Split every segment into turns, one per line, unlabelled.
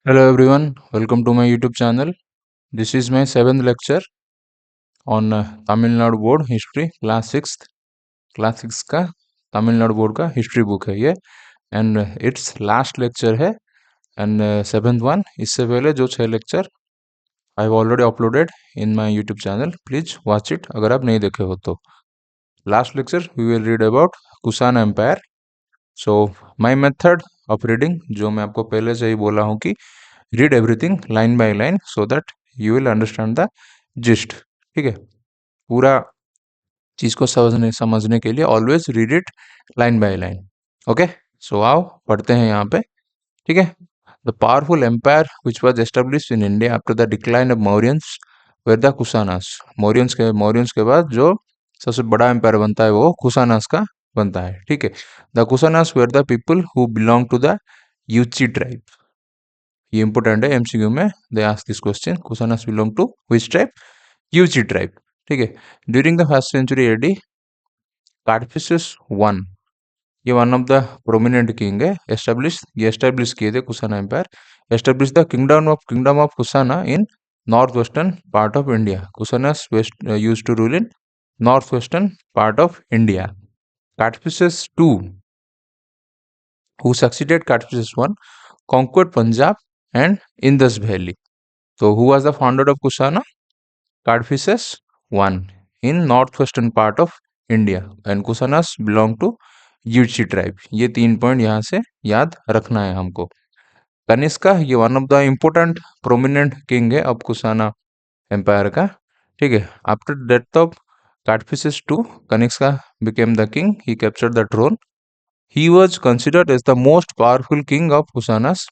Hello everyone, welcome to my YouTube channel. This is my seventh lecture on Tamil Nadu Board History Class 6 का Tamil Nadu board का history book है ये and it's last lecture है and seventh one. इससे पहले जो 6 lecture I have already uploaded in my YouTube channel, please watch it अगर आप नहीं देखे हो तो। Last lecture we will read about Kushan empire. So my method of reading, जो मैं आपको पहले से ही बोला हूँ कि read everything line by line so that you will understand the gist. ठीक है, पूरा चीज को समझने समझने के लिए always read it line by line. Okay, so आओ पढ़ते हैं यहाँ पे। ठीक है, the powerful empire which was established in India after the decline of Mauryans were the Kushanas. Mauryans के बाद जो सबसे बड़ा एम्पायर बनता है वो कुशानास का बनता है। ठीक है, the Kushanas were the people who belong to the Yuezhi tribe. ये इंपॉर्टेंट है, एमसीक्यू में they ask this question, Kushanas belong to which tribe? Yuezhi tribe. ठीक है, during the first century AD Kadphises one, ये one of the prominent king है। Establish किए थे Kushana empire. Establish the kingdom of Kushana in north western part of India. Kushanas west used to rule in north western part of India. Kadphises two, who succeeded Carthage I, conquered Punjab and Indus Valley. So, who was the founder of Kusana? Cadphises I in northwestern part of India, and Kusanas belong to Yuchi tribe. ये 3 point यहाँ से याद रखना है हमको। कनिष्का, ये one of the important prominent king है अब कुसाना एम्पायर का। ठीक है, after death of Cadphises II, Kanishka became the king. He captured the throne. He was considered as the most powerful king of Kusanas.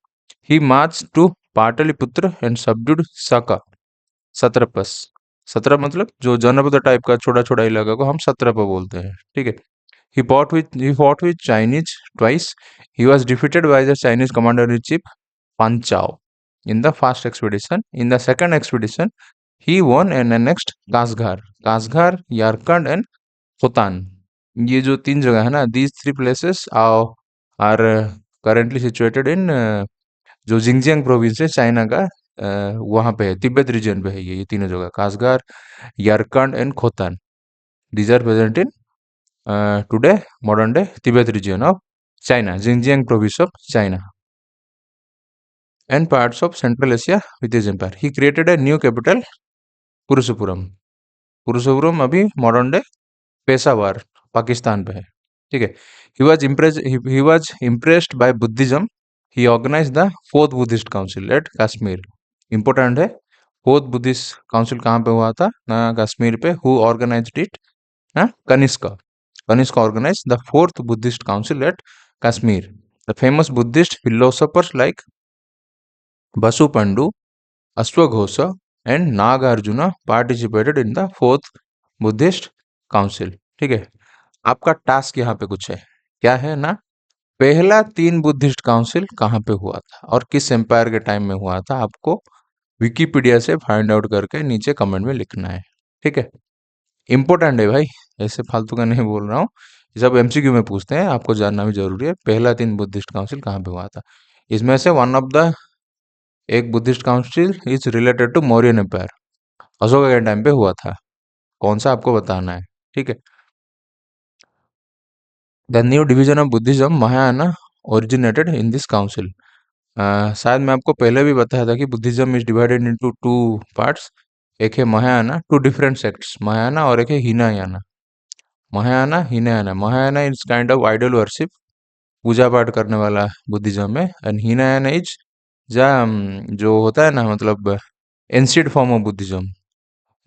He marched to Pataliputra and subdued Saka, सत्रपस। सत्रप मतलब जो जनपद type का छोटा छोटा इलाका को हम सत्रप बोलते हैं। ठीक है, he fought with Chinese twice. He was defeated by the Chinese commander in chief Pan Chao in the first expedition. In the second expedition, he won and annexed Kasghar, Yarkand and Khotan. ये जो 3 जगह है ना, these 3 places are currently situated in जो Xinjiang province है China का, वहाँ पे है, तिब्बत रीजन पे है ये तीनों जगह, Kashgar, Yarkand and Khotan. These are present in today modern day Tibet region of China, Xinjiang province of China and parts of Central Asia with his empire. He created a new capital Purushapuram. Purushapuram अभी modern day Peshawar Pakistan पे है। ठीक है, he was impressed by Buddhism. He organized the fourth Buddhist Council at Kashmir. Important है, fourth Buddhist council कहाँ पे हुआ था ना, कश्मीर पे। Who organized it? Kanishka. Kanishka organize the fourth Buddhist council at Kashmir. The famous Buddhist philosophers like Vasubandhu, अश्वघोष and Nagarjuna participated in the fourth Buddhist council. ठीक है, आपका टास्क यहाँ पे कुछ है, क्या है ना, पहला 3 बुद्धिस्ट काउंसिल कहाँ पे हुआ था और किस एम्पायर के टाइम में हुआ था, आपको विकिपीडिया से फाइंड आउट करके नीचे कमेंट में लिखना है। ठीक है, इंपॉर्टेंट है भाई, ऐसे फालतू का नहीं बोल रहा हूँ, ये सब एमसीक्यू में पूछते हैं, आपको जानना भी जरूरी है। पहला 3 बुद्धिस्ट काउंसिल कहाँ पे हुआ था, इसमें से वन ऑफ द एक Buddhist council is related to Mauryan empire, Ashoka के टाइम पे हुआ था, कौन सा आपको बताना है। ठीक है, the new division of Buddhism Mahayana originated in this council. शायद मैं आपको पहले भी बताया था कि Buddhism is divided into 2 parts. एक है महायाना, 2 डिफरेंट सेक्ट्स, महायाना, और एक है Hinayana. Mahayana is kind of idol worship, पूजा पाठ करने वाला बुद्धिज्म है। एंड हीनायाना इज जो होता है ना, मतलब एंशिएंट फॉर्म ऑफ बुद्धिज्म,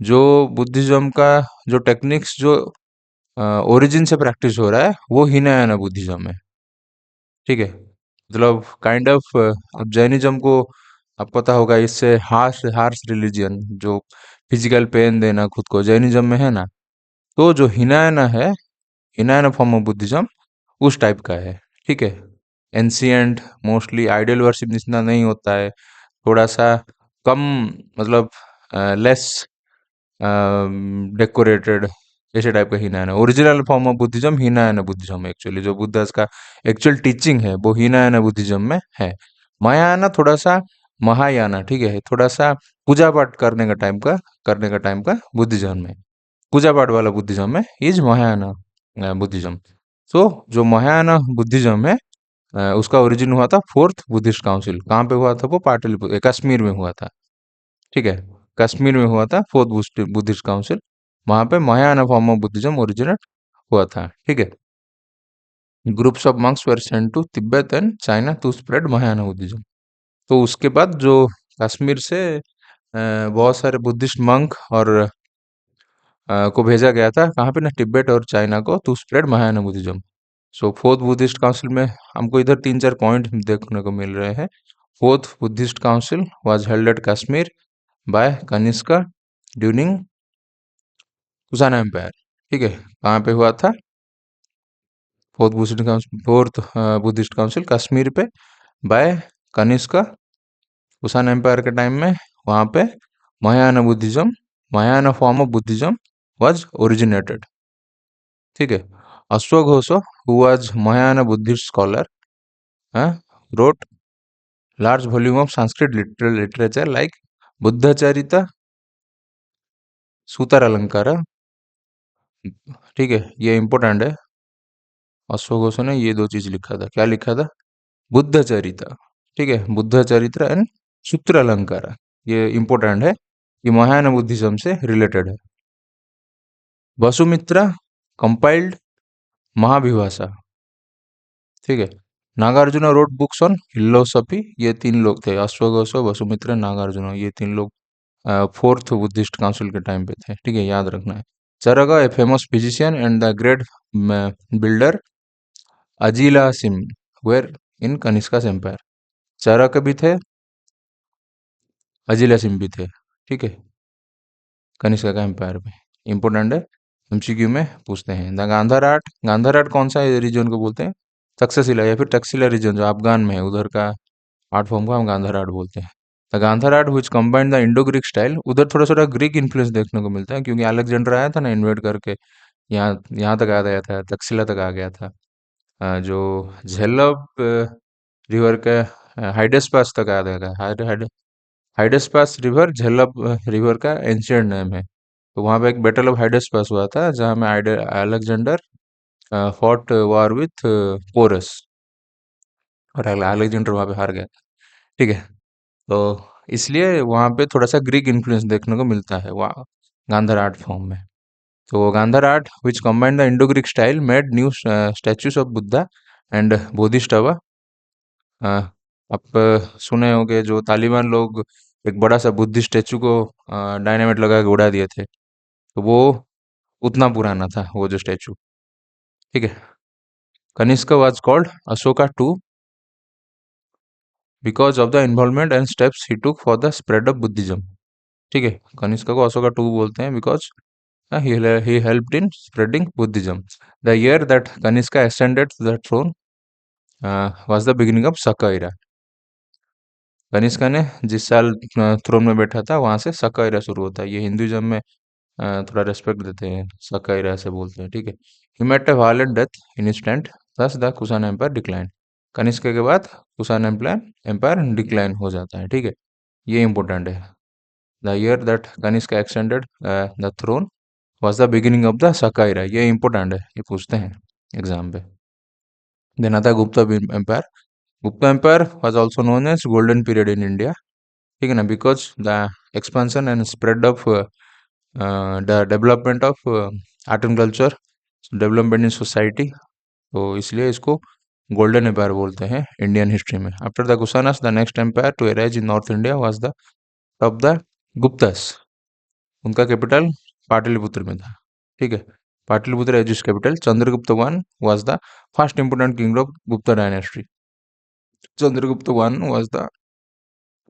जो बुद्धिज्म का जो टेक्निक्स जो ओरिजिन से प्रैक्टिस हो रहा है वो हीनायाना बुद्धिज्म है। ठीक है, मतलब काइंड ऑफ, अब जैनिज्म को आप पता होगा, इससे हार्श हार्श रिलीजियन, जो फिजिकल पेन देना खुद को, जैनिज्म में है ना, तो जो हिनायना है, हिनायना फॉर्म ऑफ बुद्धिज्म उस टाइप का है। ठीक है, एंशियंट, मोस्टली आइडल वर्शिप इतना नहीं होता है, थोड़ा सा कम, मतलब लेस डेकोरेटेड, ऐसे टाइप का Hinayana. Original form of Buddhism Hinayana Buddhism, actually जो बुद्ध का एक्चुअल टीचिंग है वो हीनायना बुद्धिज्म में है। महायाना थोड़ा सा महायाना, ठीक है, थोड़ा सा पूजा पाठ करने का टाइम का बुद्धिज्म में, पूजा पाठ वाला बुद्धिज्म है, इज महायाना बुद्धिज्म। तो जो महायाना बुद्धिज्म है, उसका ओरिजिन हुआ था फोर्थ बुद्धिस्ट काउंसिल। कहाँ पे हुआ था वो? पाटलिपुत्र, कश्मीर में हुआ था, ठीक है, कश्मीर में हुआ था फोर्थ बुद्धिस्ट काउंसिल। वहां पे Mahayana form of Buddhism originate हुआ था, ठीक है। Groups of monks were sent to Tibet and China to spread Mahayana Buddhism. तो उसके बाद जो कश्मीर से बहुत सारे बुद्धिस्ट मंक और को भेजा गया था, कहाँ पे ना, तिब्बत और चाइना को, to spread Mahayana Buddhism. So fourth Buddhist council में हमको इधर 3-4 पॉइंट देखने को मिल रहे हैं। Fourth Buddhist council was held at Kashmir by Kanishka during Kushan empire, ठीक है। कहाँ पे हुआ था? फोर्थ बुद्धिस्ट काउंसिल कश्मीर पे, बाय कनिष्का, कुषाण एम्पायर के टाइम में। वहाँ पे Mahayana form of Buddhism was originated, ठीक है। अश्वघोष, who was Mahayana Buddhist scholar, wrote large volume of Sanskrit literature like Buddhacharita, Sutralankara, ठीक है, ये इंपॉर्टेंट है। अश्वघोष ने ये दो चीज लिखा था। क्या लिखा था? बुद्ध चरिता, ठीक है, बुद्ध चरित्र एंड सूत्र अलंकारा, ये इंपॉर्टेंट है, ये महायाना बुद्धिज्म से रिलेटेड है। वसुमित्रा कंपाइल्ड महाभिभाषा, ठीक है। Nagarjuna wrote books on philosophy, ये 3 लोग थे, अश्वघोष, वसुमित्रा, नागार्जुन, ये 3 लोग फोर्थ बुद्धिस्ट काउंसिल के टाइम पे थे, ठीक है, याद रखना है। Charaka, a famous physician and the great builder Agesilas were in Kanishka's empire. Charak भी थे, अजीला सिम भी थे, ठीक है, कनिष्का का एम्पायर में। इंपोर्टेंट है, एमसीक्यू में पूछते हैं। The Gandhara art, Gandhara art कौन सा रीजन को बोलते हैं? तक्षशिला या फिर टक्सिला रीजन जो अफगान में है, उधर का आर्ट फॉर्म को हम गांधार आर्ट बोलते हैं। The Gandhara art which combine the Indo Greek style, उधर थोड़ा थोड़ा ग्रीक इन्फ्लुएंस देखने को मिलता है, क्योंकि अलेक्जेंडर आया था ना इन्वेड करके, यहाँ यहाँ तक आ गया था, तक्षशिला तक आ गया था। जो झेलम रिवर के हाइडेस्पास तक आ गया था। हाइडेस्पास रिवर झेलम रिवर का एंशियंट नेम है। तो वहां पे एक बैटल ऑफ हाइडेस्पास हुआ था, जहां में Alexander fought war with Porus, और अलेक्जेंडर वहां पे हार गया था, ठीक है। तो इसलिए वहां पे थोड़ा सा ग्रीक इन्फ्लुएंस देखने को मिलता है वहाँ गांधार आर्ट फॉर्म में। तो Gandhara art which combined the Indo Greek style made new statues of Buddha and Bodhisattva. आप सुने होंगे जो तालिबान लोग एक बड़ा सा बुद्धिस्ट स्टैचू को डायनामाइट लगा के उड़ा दिए थे, तो वो उतना पुराना था वो जो स्टैचू, ठीक है। Kanishka was called Ashoka two because of the involvement and steps he took for the spread of Buddhism, ठीक है। कनिष्का को अशोका टू बोलते हैं because he helped in spreading Buddhism. The year that Kanishka ascended to the throne was the beginning of Saka era. Kanishka ने जिस साल throne में बैठा था, वहां से सका एरा शुरू होता है। ये हिंदुइज्म में थोड़ा रेस्पेक्ट देते हैं, सका एरा से बोलते हैं, ठीक है। He met a violent death in instant, thus the Kushan empire decline. Kanishka के बाद कुषाण एम्पायर डिक्लाइन हो जाता है, ठीक है। ये इंपॉर्टेंट है। The year that Kanishka extended the throne was the beginning of the Saka era, ये इंपॉर्टेंट है, ये पूछते हैं एग्जाम पे। देन आता है Gupta empire. Gupta empire was also known as golden period in India, ठीक है ना, because the expansion and spread of the development of art and culture, development in society, तो इसलिए इसको गोल्डन एम्पायर बोलते हैं इंडियन हिस्ट्री में। After the Kushanas the next empire to arise in north India was the of the Guptas. उनका capital Pataliputra में था, ठीक है। Pataliputra as is capital. Chandragupta one was the first important king of Gupta dynasty. Chandragupta one was the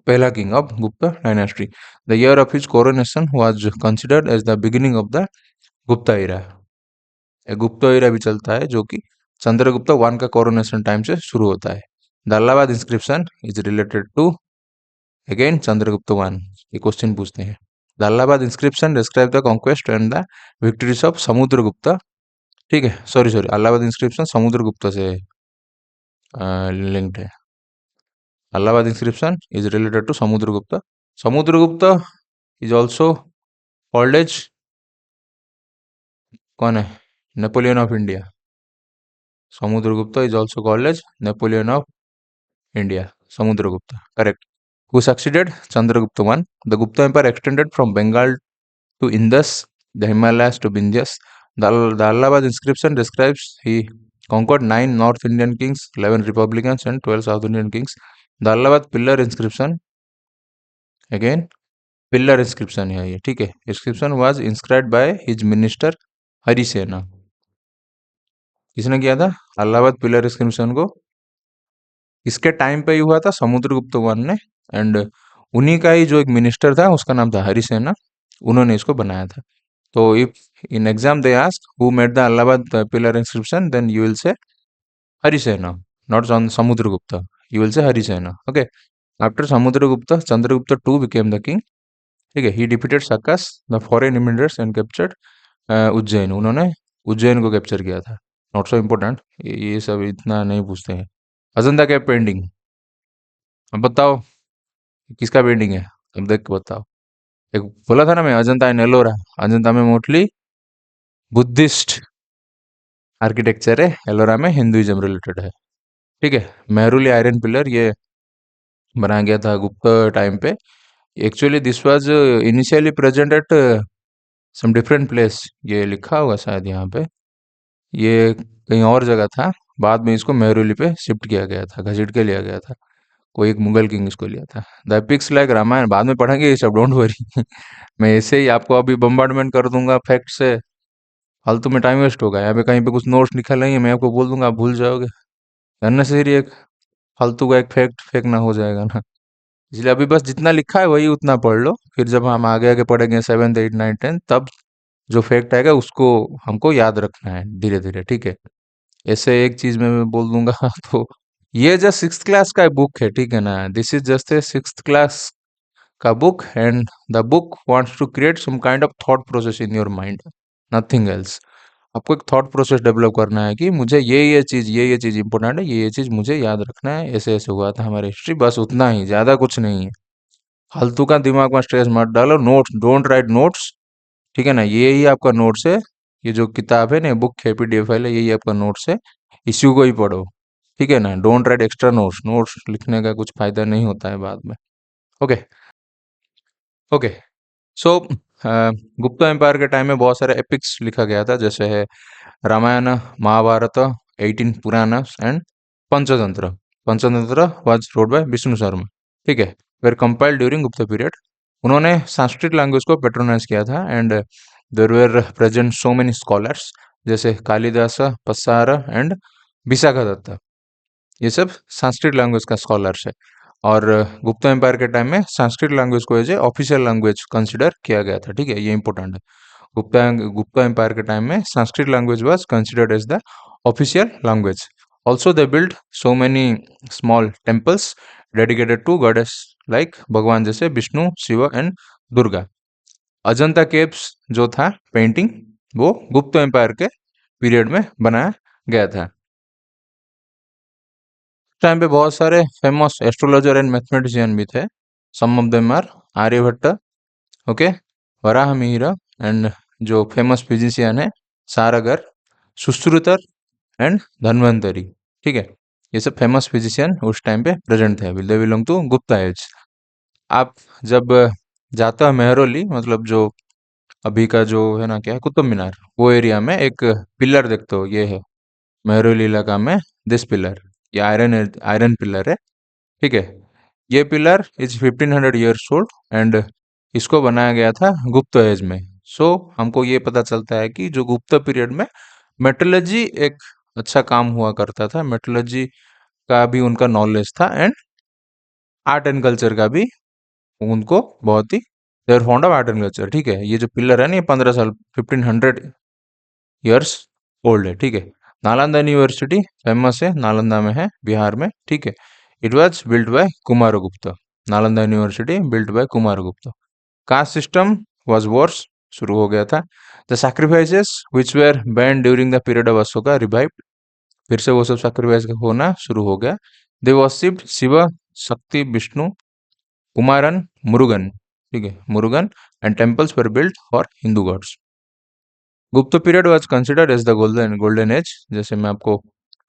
पहला king of Gupta dynasty. The year of his coronation was considered as the beginning of the Gupta era. Gupta era भी चलता है, जो कि Chandragupta one का coronation time से शुरू होता है। The Allahabad inscription is related to again Chandragupta one, ये क्वेश्चन पूछते हैं। The Allahabad inscription describe the conquest and the victories of Samudragupta, ठीक है, sorry sorry, Allahabad inscription Samudragupta से लिंक्ड है। Allahabad inscription is related to Samudragupta. Samudragupta is also called as कौन है? Napoleon of India. Samudragupta is also called as Napoleon of India. Samudragupta, correct. Who succeeded Chandragupta I? The Gupta Empire extended from Bengal to Indus, the Himalayas to Vindhyas. The Allahabad inscription describes he conquered 9 North Indian kings, 11 republicans, and 12 South Indian kings. The Allahabad pillar inscription, again, pillar inscription है ये, ठीक है. Inscription was inscribed by his minister Harisena. किसने किया था Allahabad pillar inscription को? इसके time पे ही हुआ था समुद्रगुप्त वन ने. एंड उन्हीं का ही जो एक मिनिस्टर था उसका नाम था हरिसेना, उन्होंने इसको बनाया था. तो if in exam they ask who made the Allahabad pillar inscription, then you will say Harisena, not Samudragupta. You will say Harisena. Okay. After Samudragupta, Chandragupta two became the king. ठीक है. He defeated Sakas the foreign immigrates and captured Ujjain. उन्होंने उज्जैन को capture किया था. Not so important, ये सब इतना नहीं पूछते हैं. अजंता केव पेंटिंग, अब बताओ किसका पेंटिंग है? अब देख के बताओ. एक बोला था ना मैं, अजंता एंड एलोरा. अजंता में मोस्टली बुद्धिस्ट आर्किटेक्चर है, एलोरा में हिंदुइज्म रिलेटेड है. ठीक है. मेहरुली आयरन पिलर ये बनाया गया था गुप्त टाइम पे. Actually this was initially present at some different place. ये लिखा होगा शायद यहाँ पे, ये कहीं और जगह था. बाद में इसको मेहरुली पे शिफ्ट किया गया था, घसीट के लिया गया था. कोई एक मुगल किंग इसको लिया था. द एपिक्स लाइक रामायण, बाद में पढ़ेंगे ये सब, डोंट वरी. मैं ऐसे ही आपको अभी बम्बार्डमेंट कर दूंगा फैक्ट से, फालतू में टाइम वेस्ट होगा. यहाँ पे कहीं पे कुछ नोट्स लिखा नहीं है, मैं आपको बोल दूंगा, आप भूल जाओगे. अननेसेसरी एक फालतू का एक फैक्ट फेंकना हो जाएगा ना. इसलिए अभी बस जितना लिखा है वही उतना पढ़ लो. फिर जब हम आगे आगे पढ़ेंगे 7th 8th 9th 10th, तब जो फैक्ट आएगा उसको हमको याद रखना है धीरे धीरे. ठीक है. ऐसे एक चीज में मैं बोल दूंगा तो ये जस्ट 6th क्लास का बुक है, ठीक है ना. This is just a 6th class का book, and the book wants to create some kind of thought process in your mind, nothing else. आपको एक थॉट प्रोसेस डेवलप करना है कि मुझे ये चीज इंपॉर्टेंट है, ये चीज मुझे याद रखना है. ऐसे ऐसे हुआ था हमारी हिस्ट्री, बस उतना ही, ज्यादा कुछ नहीं है. फालतू का दिमाग में स्ट्रेस मत डालो. Notes, don't write notes. ठीक है ना. ये ही आपका नोट्स है. ये जो किताब है ना, बुक है, पीडीएफ फाइल है, यही आपका नोट्स है. इसी को ही पढ़ो. ठीक है ना. Don't write extra notes. Notes लिखने का कुछ फायदा नहीं होता है बाद में. Okay. Okay. So Gupta empire के टाइम में बहुत सारे एपिक्स लिखा गया था, जैसे है Ramayana, Mahabharata, 18 Purana and Panchatantra. Panchatantra was wrote by Vishnu Sharma. ठीक है. Were compiled during Gupta period. उन्होंने संस्कृत लैंग्वेज को पेट्रोनाइज किया था. And there were present so many scholars, जैसे कालिदास, पसार एंड विशाखादत्त. ये सब संस्कृत लैंग्वेज का स्कॉलर्स है. और गुप्ता एम्पायर के टाइम में संस्कृत लैंग्वेज को as a official language consider किया गया था. ठीक है. ये इंपॉर्टेंट है. गुप्ता एम्पायर के टाइम में Sanskrit language was considered as the official language. Also they build so many small temples dedicated to goddess, like भगवान जैसे विष्णु, शिव एंड दुर्गा. अजंता केव्स जो था पेंटिंग, वो गुप्ता एम्पायर के पीरियड में बनाया गया था. टाइम पे बहुत सारे फेमस एस्ट्रोलॉजर एंड मैथमेटिशियन भी थे. Some of them are Aryabhata, okay, Varaha Mihira, and जो फेमस फिजिशियन है सारगर, सुश्रुतर एंड धन्वंतरी. ठीक है. ये सब फेमस फिजिशियन उस टाइम पे प्रेजेंट थे. They belong to Gupta age. आप जब जाते हो मेहरौली, मतलब जो अभी का जो है ना, क्या है, कुतुब मीनार, वो एरिया में एक पिलर देखते हो, ये है मेहरौली इलाका में दिस पिलर. ये आयरन आयरन पिलर है. ठीक है. ये pillar is 1500 years old, and इसको बनाया गया था गुप्त एज में. सो हमको ये पता चलता है कि जो गुप्त पीरियड में मेटलर्जी एक अच्छा काम हुआ करता था. मेटलर्जी का भी उनका नॉलेज था, एंड आर्ट एंड कल्चर का भी उनको बहुत ही, they're fond of art and culture. ठीक है. ये जो पिलर है ना, ये 15 साल, 1500 ईयर्स ओल्ड है. ठीक है. नालंदा यूनिवर्सिटी फेमस है, नालंदा में है, बिहार में. ठीक है. It was built by Kumaragupta. Nalanda university built by Kumaragupta. Caste system was worse, शुरू हो गया था. The sacrifices which were ban during the period of Ashoka revived. फिर से वो सब सैक्रिफाइस होना शुरू हो गया. They worshipped Shiva Shakti, Vishnu, Kumaran, Murugan. ठीक है, Murugan, and temples were built for Hindu gods. Gupta period was considered as the golden age, जैसे मैं आपको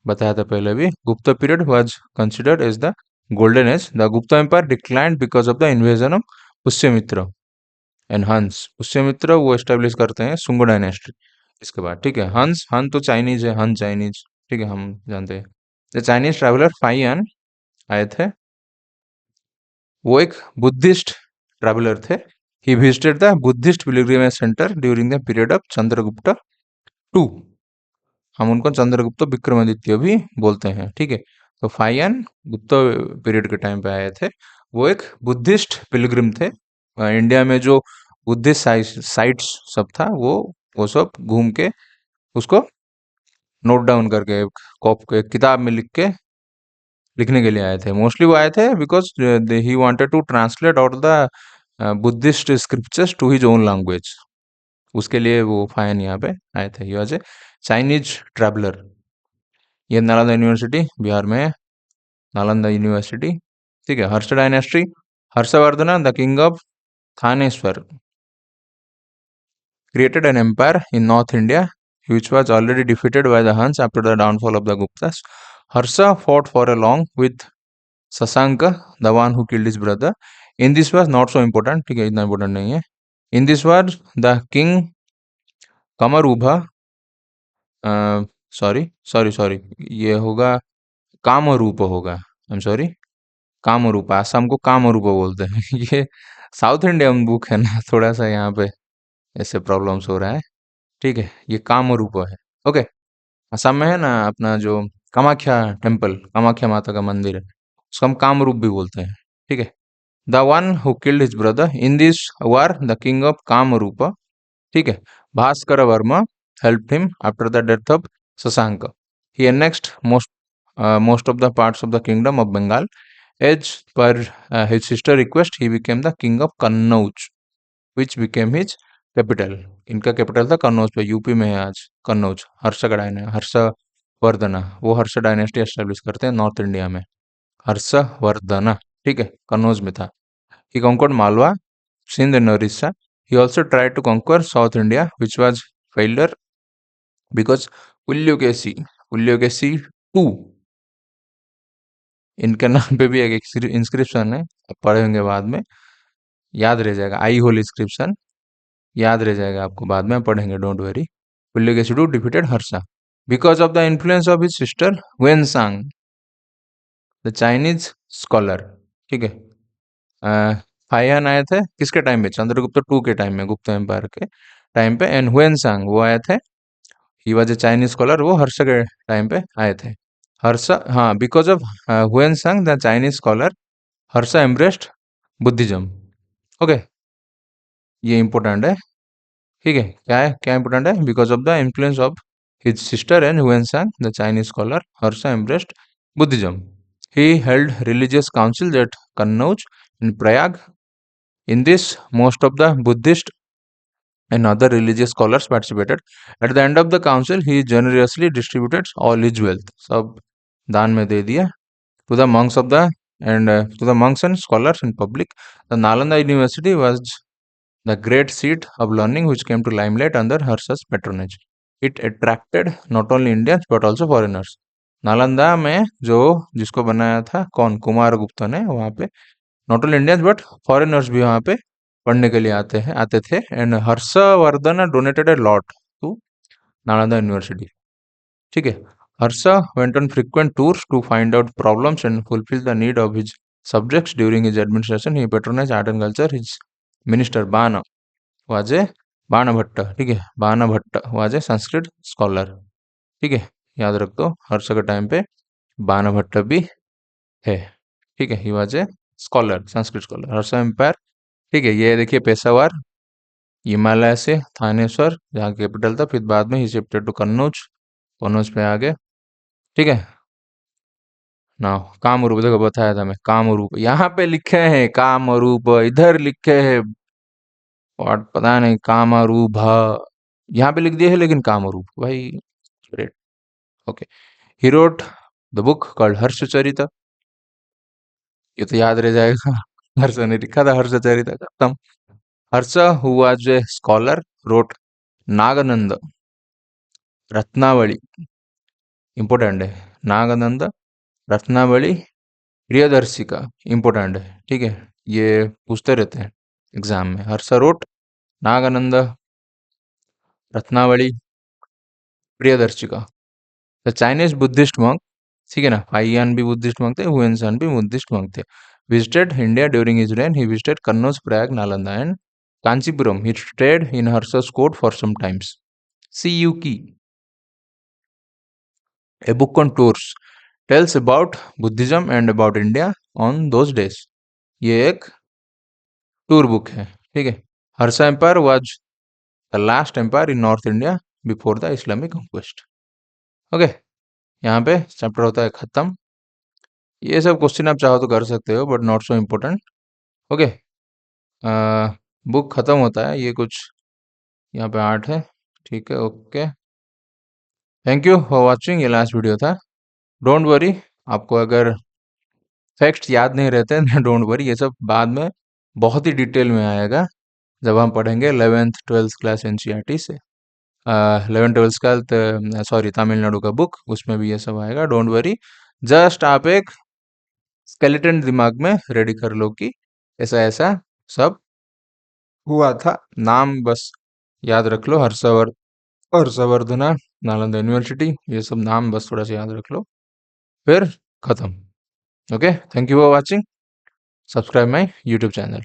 बताया था पहले भी, Gupta period was considered as the golden age. The Gupta empire declined because of the invasion of Pushyamitra and Huns. Pushyamitra वो establish करते हैं सुंग डायनेस्टी. इसके बाद ठीक है, हंस, हन तो चाइनीज है, हन चाइनीज, ठीक है, हम जानते हैं. द चाइनीज ट्रैवलर फाइयन आए थे, वो एक बुद्धिस्ट ट्रैवलर थे. He visited the Buddhist pilgrimage centre during the period of Chandragupta two. हम उनको चंद्रगुप्त विक्रमादित्य भी बोलते हैं. ठीक है, तो फाइयन गुप्त पीरियड के टाइम पे आए थे. वो एक बुद्धिस्ट पिलग्रिम थे. इंडिया में जो बुद्धिस्ट साइट्स सब था, वो सब घूम के उसको नोट डाउन करके एक किताब में लिखने के लिए आए थे. मोस्टली वो आए थे because he wanted to translate all the Buddhist scriptures to his own language. उसके लिए वो फाइन यहाँ पे आए थे. ये वजह चाइनीज ट्रैवलर. ये नालंदा यूनिवर्सिटी बिहार में है, नालंदा यूनिवर्सिटी. ठीक है, Harsha dynasty, Harshavardhana the king of Thaneshwar created an empire in North India, which was already defeated by the Huns after the downfall of the Guptas. Harsha fought for a long with Sasanka, the one who killed his brother. In this was not so important, ठीक है, इतना important नहीं है. In this was the king Kamarubha, sorry, ये होगा कामरूप होगा. I am sorry, Kamrup. Assam को कामरूप बोलते हैं. ये साउथ इंडियन बुक है ना, थोड़ा सा यहाँ पे ऐसे प्रॉब्लम्स हो रहा है. ठीक है, ये कामरूप है. ओके, असम में है ना अपना जो कामाख्या टेम्पल, कामाख्या माता का मंदिर है, उसको हम कामरूप भी बोलते हैं. ठीक है, the one who killed his brother in this war the king of Kamrup. ठीक है, Bhaskar Verma help him after the death of Shashank. He annexed most of the parts of the kingdom of Bengal. As per his sister request, he became the king of Kannauj, which became his capital. इनका capital था कन्नौज पे, UP में है आज कन्नौज. हर्षवर्धना, वो हर्ष dynasty establish करते हैं north India में. हर्षवर्धना, ठीक है, कन्नौज में था. He conquered Malwa, Sindh and Orissa. He also tried to conquer South India, which was failure because Pulakeshi two, इनके नाम पे भी एक इंस्क्रिप्शन है, आप पढ़े होंगे बाद में, याद रह जाएगा. आई होल इंस्क्रिप्शन याद रह जाएगा आपको, बाद में पढ़ेंगे, don't worry. Pulakeshi defeated Harsha because of the influence of his sister Xuanzang, the Chinese scholar. ठीक है, फाइयन आए थे किसके टाइम पे? चंद्रगुप्त टू के टाइम में, गुप्त एम्पायर के टाइम पे. एंड हुएनसांग वो आए थे, ही वाज ए चाइनीज स्कॉलर, वो हर्ष के टाइम पे आए थे. हर्ष, हाँ, because of Hiuen Tsang the Chinese scholar, Harsh embraced Buddhism. Okay, ये इंपॉर्टेंट है. ठीक है, क्या इंपॉर्टेंट है? Because of the influence of his sister and Hiuen Tsang the Chinese scholar, Harsh embraced Buddhism. He held religious councils at Kannauj in Prayag. In this, most of the Buddhist and other religious scholars participated. At the end of the council, he generously distributed all his wealth. सब दान में दे दिया to the monks of the and to the monks and scholars in public. The Nalanda University was the great seat of learning which came to limelight under Harsha's patronage. It attracted not only Indians but also foreigners. Nalanda में जो जिसको बनाया था कौन? कुमार गुप्त ने. वहां पे not only Indians but foreigners भी वहां पे पढ़ने के लिए आते थे. And Harshavardhana donated a lot to Nalanda university. ठीक है, Harsha went on frequent tours to find out problems and fulfil the need of his subjects during his administration. He patronise art and culture. His minister Bana was Banabhatta. ठीक है, बाणभट्ट वाजे Sanskrit scholar. ठीक है, याद रख दो, हर्ष के टाइम पे बाणभट्ट भी है. ठीक है, he was a scholar, Sanskrit scholar. Harsha empire. ठीक है, ये देखिए पेशावर, हिमालय से थानेश्वर जहाँ कैपिटल था. फिर बाद में he shifted to Kannauj, Kannauj पे आ गए. ठीक है ना, कामरूप देखो बताया था मैं, कामरूप यहाँ पे लिखे हैं, कामरूप इधर लिखे हैं, और पता नहीं कामरूप यहाँ पे लिख दिए है, लेकिन कामरूप भाई. Great. Okay, he wrote the book called Harshacharita. ये तो याद रह जाएगा। हर्ष ने लिखा था हर्षचरित खत्म। Harsha who was a scholar wrote Nagananda Ratnavali, important है। नागानंद रत्नावली प्रियदर्शिका, इंपोर्टेंट है, ठीक है। ये पूछते रहते हैं एग्जाम में। Harsha wrote Nagananda Ratnavali Priyadarshika. The Chinese Buddhist monk, ठीक है ना, फाइयान भी बुद्धिस्ट monk थे, हुएनसान भी बुद्धिस्ट monk थे। Visited India during his reign, he visited Kannauj, Prayag, Nalanda and Kanchipuram. he stayed in Harsha's court for some times. CUK, a book on tours, tells about Buddhism and about India on those days. ये एक tour book है, ठीक है। Harsha empire was the last empire in north India before the Islamic conquest. Okay, यहाँ पे chapter होता है खत्म। ये सब क्वेश्चन आप चाहो तो कर सकते हो, but not so important. Okay, book खत्म होता है, ये कुछ यहाँ पे 8 है, ठीक है। Okay, thank you for watching. ये लास्ट वीडियो था। डोंट वरी, आपको अगर फैक्ट्स याद नहीं रहते हैं डोंट वरी, ये सब बाद में बहुत ही डिटेल में आएगा जब हम पढ़ेंगे 11th 12th क्लास एनसीईआरटी से। 11th 12th का सॉरी तमिलनाडु का बुक, उसमें भी ये सब आएगा। डोंट वरी, जस्ट आप एक स्केलेटन दिमाग में रेडी कर लो कि ऐसा ऐसा सब हुआ था। नाम बस याद रख लो, हर्षवर्धना, नालंदा यूनिवर्सिटी, ये सब नाम बस थोड़ा सा याद रख लो, फिर खत्म। Okay, thank you for watching. Subscribe my YouTube channel.